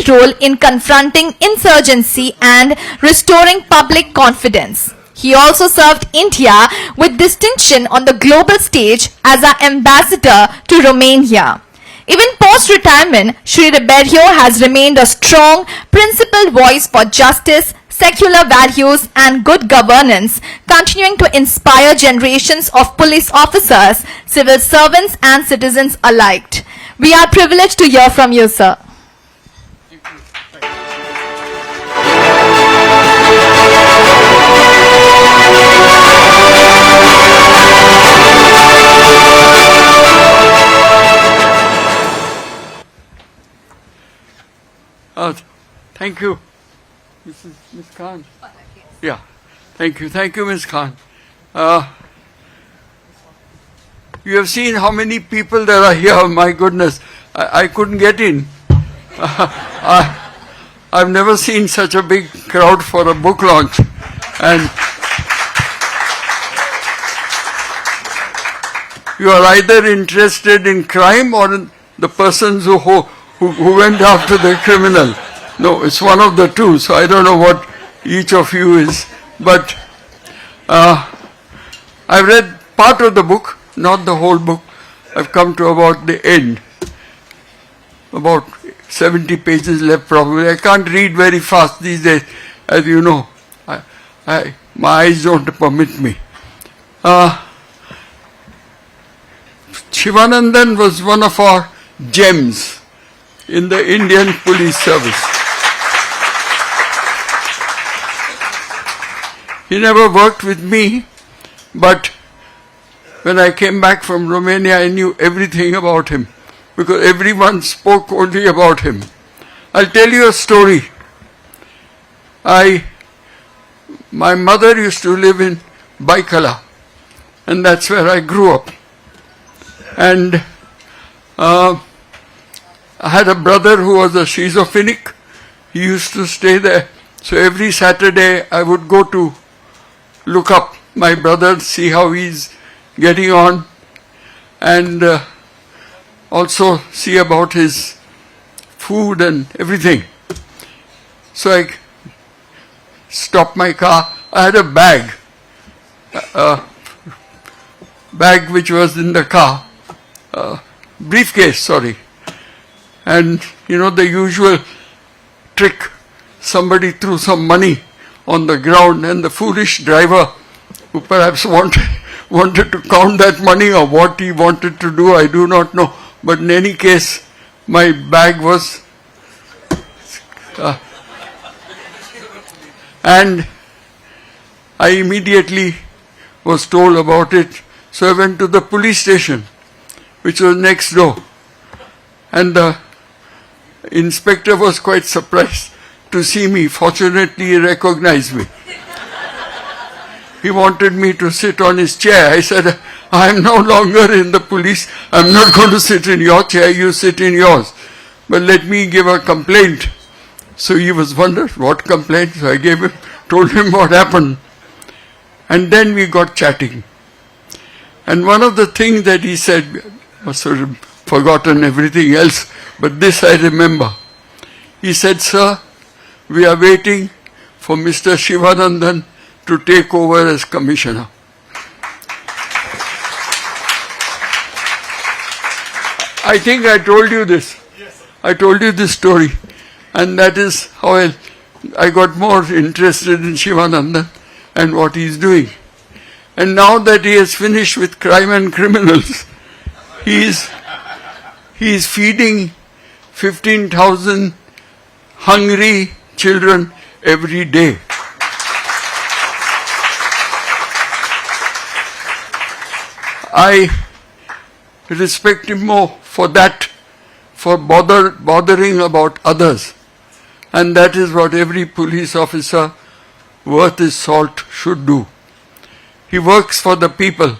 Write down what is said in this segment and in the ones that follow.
role in confronting insurgency and restoring public confidence. He also served India with distinction on the global stage as our ambassador to Romania. Even post-retirement, Shri Ribeiro has remained a strong, principled voice for justice, secular values and good governance, continuing to inspire generations of police officers, civil servants and citizens alike. We are privileged to hear from you, sir. Thank you, Ms. Khan. Yeah, thank you, Ms. Khan. You have seen how many people there are here. My goodness, I couldn't get in. I've never seen such a big crowd for a book launch, and you are either interested in crime or in the persons who went after the criminal. No, it's one of the two, so I don't know what each of you is. But I've read part of the book, not the whole book. I've come to about the end. About 70 pages left probably. I can't read very fast these days, as you know. My eyes don't permit me. Shivanandan was one of our gems in the Indian police service. He never worked with me, but when I came back from Romania, I knew everything about him because everyone spoke only about him. I'll tell you a story. My mother used to live in Baikala, and that's where I grew up. And I had a brother who was a schizophrenic. He used to stay there. So every Saturday I would go to look up my brother, see how he's getting on, and also see about his food and everything. So I stopped my car. I had a bag which was in the car, briefcase, sorry. And you know the usual trick, somebody threw some money on the ground and the foolish driver who perhaps wanted to count that money or what he wanted to do, I do not know. But in any case, my bag was and I immediately was told about it. So I went to the police station, which was next door. And the inspector was quite surprised to see me. Fortunately, he recognized me. He wanted me to sit on his chair. I said, I am no longer in the police. I'm not going to sit in your chair. You sit in yours. But let me give a complaint. So he was wondering, what complaint? So I told him what happened. And then we got chatting. And one of the things that he said, I must have forgotten everything else, but this I remember. He said, sir, we are waiting for Mr. Shivanandan to take over as commissioner. I think I told you this. Yes. I told you this story. And that is how I got more interested in Shivanandan and what he is doing. And now that he has finished with crime and criminals, he is feeding 15,000 hungry children every day. I respect him more for that, for bothering about others. And that is what every police officer worth his salt should do. He works for the people.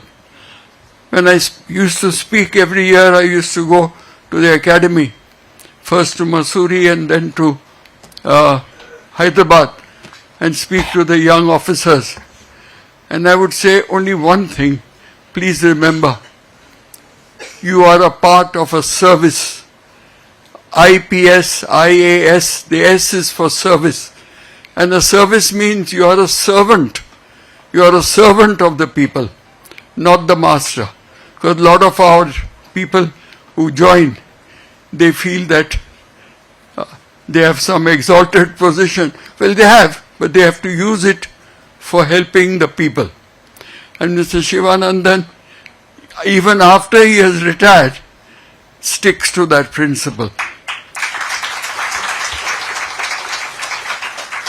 When I used to speak every year, I used to go to the academy, first to Mussoorie and then to Hyderabad, and speak to the young officers. And I would say only one thing, please remember, you are a part of a service. IPS, IAS, the S is for service. And a service means you are a servant. You are a servant of the people, not the master. Because a lot of our people who join, they feel that they have some exalted position. Well, they have, but they have to use it for helping the people. And Mr. Shivanandan, even after he has retired, sticks to that principle.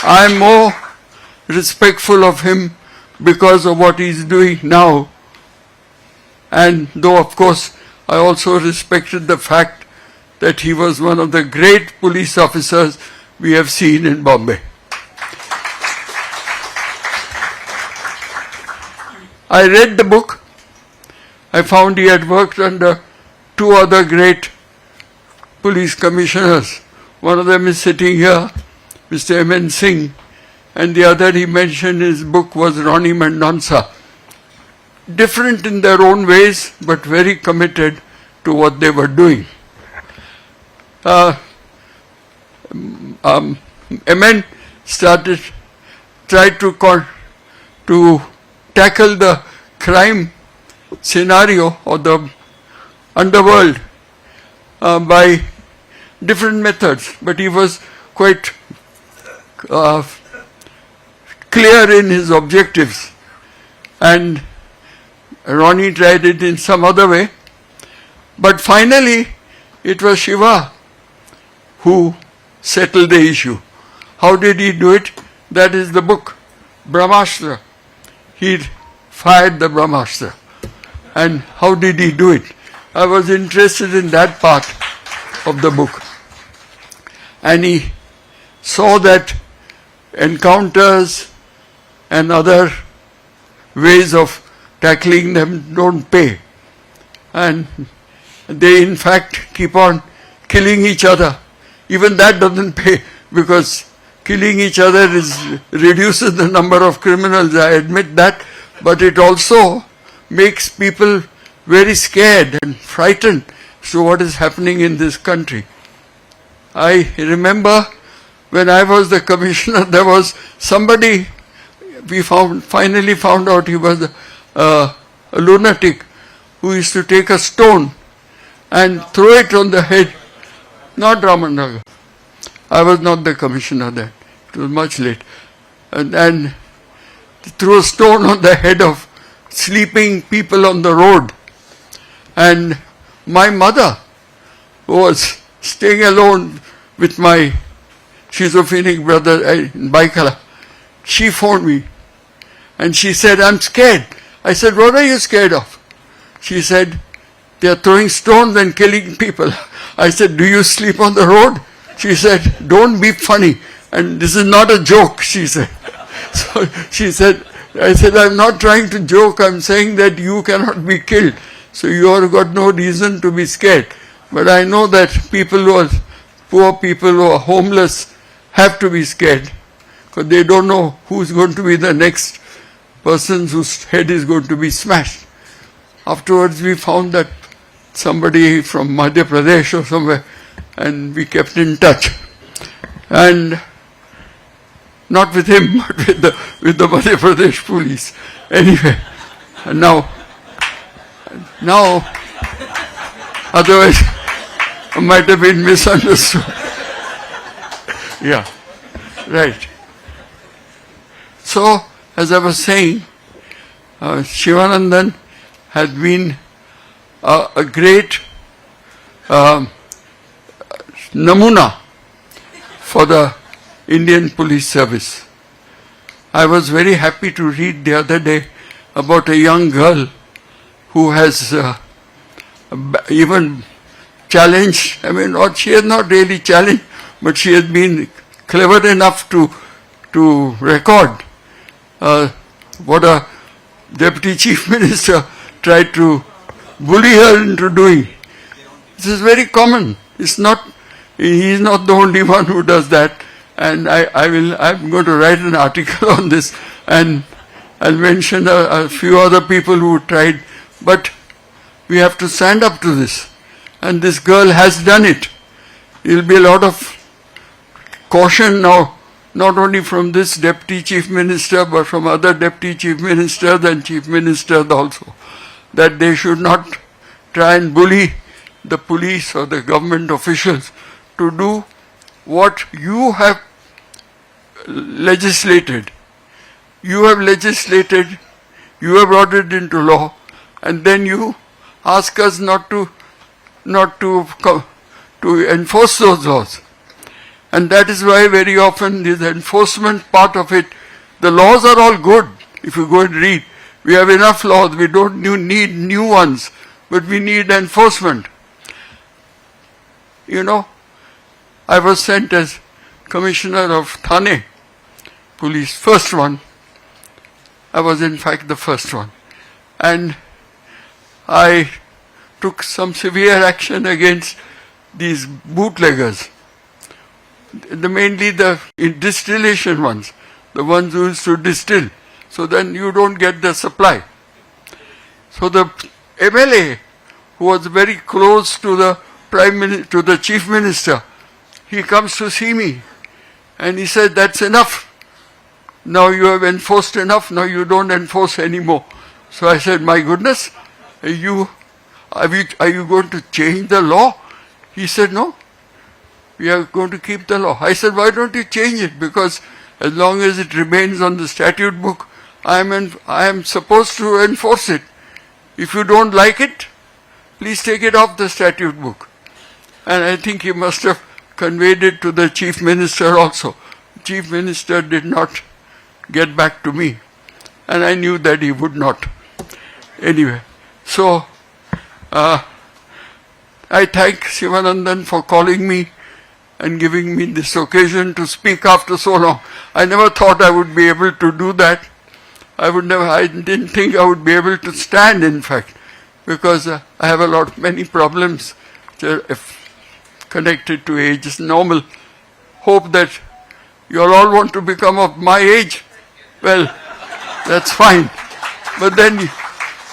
I am more respectful of him because of what he is doing now. And though, of course, I also respected the fact that he was one of the great police officers we have seen in Bombay. I read the book. I found he had worked under two other great police commissioners. One of them is sitting here, Mr. M.N. Singh, and the other he mentioned in his book was Ronnie Mendonca. Different in their own ways, but very committed to what they were doing. MN tried to tackle the crime scenario or the underworld by different methods, but he was quite clear in his objectives, and Ronnie tried it in some other way, but finally it was Shiva who settled the issue. How did he do it? That is the book, Brahmastra. He fired the Brahmastra. And how did he do it? I was interested in that part of the book. And he saw that encounters and other ways of tackling them don't pay. And they in fact keep on killing each other. Even that doesn't pay, because killing each other reduces the number of criminals, I admit that, but it also makes people very scared and frightened to what is happening in this country. I remember when I was the commissioner, there was somebody, we finally found out he was a lunatic who used to take a stone and throw it on the head. Not Ramanagar. I was not the commissioner then. It was much late. And threw a stone on the head of sleeping people on the road. And my mother, who was staying alone with my schizophrenic brother in Baikala, she phoned me. And she said, I'm scared. I said, what are you scared of? She said, they are throwing stones and killing people. I said, do you sleep on the road? She said, don't be funny. And this is not a joke, she said. So she said, I said, I'm not trying to joke. I'm saying that you cannot be killed. So you have got no reason to be scared. But I know that people who are poor people who are homeless have to be scared, because they don't know who's going to be the next person whose head is going to be smashed. Afterwards we found that somebody from Madhya Pradesh or somewhere, and we kept in touch. And not with him, but with the Madhya Pradesh police. Anyway, and now, otherwise I might have been misunderstood. Yeah, right. So, as I was saying, Shivanandan has been a great namuna for the Indian police service. I was very happy to read the other day about a young girl who has even challenged, she has not really challenged, but she has been clever enough to record what a deputy chief minister tried to bully her into doing. This is very common. He is not the only one who does that. And I'm going to write an article on this, and I'll mention a few other people who tried. But we have to stand up to this. And this girl has done it. there will be a lot of caution now, not only from this Deputy Chief Minister, but from other Deputy Chief Ministers and Chief Ministers also, that they should not try and bully the police or the government officials to do what you have legislated. You have legislated, you have brought it into law, and then you ask us not to enforce those laws. And that is why very often the enforcement part of it, the laws are all good. If you go and read, we have enough laws, we don't need new ones, but we need enforcement. You know, I was sent as Commissioner of Thane Police, first one. I was in fact the first one. And I took some severe action against these bootleggers. Mainly the distillation ones, the ones who used to distill. So then you don't get the supply. So the MLA, who was very close to the to the Chief Minister, he comes to see me and he said, "That's enough. Now you have enforced enough, now you don't enforce anymore." So I said, "My goodness, are you going to change the law?" He said, "No, we are going to keep the law." I said, "Why don't you change it? Because as long as it remains on the statute book, I am supposed to enforce it. If you don't like it, please take it off the statute book." And I think he must have conveyed it to the Chief Minister also. Chief Minister did not get back to me, and I knew that he would not. Anyway, so I thank Sivanandan for calling me and giving me this occasion to speak after so long. I never thought I would be able to do that. I didn't think I would be able to stand, in fact, because I have many problems connected to age. It's normal. Hope that you all want to become of my age. Well, that's fine. But then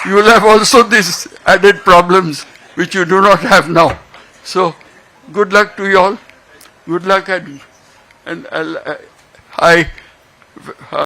you will have also these added problems which you do not have now. So, good luck to you all. Good luck, and I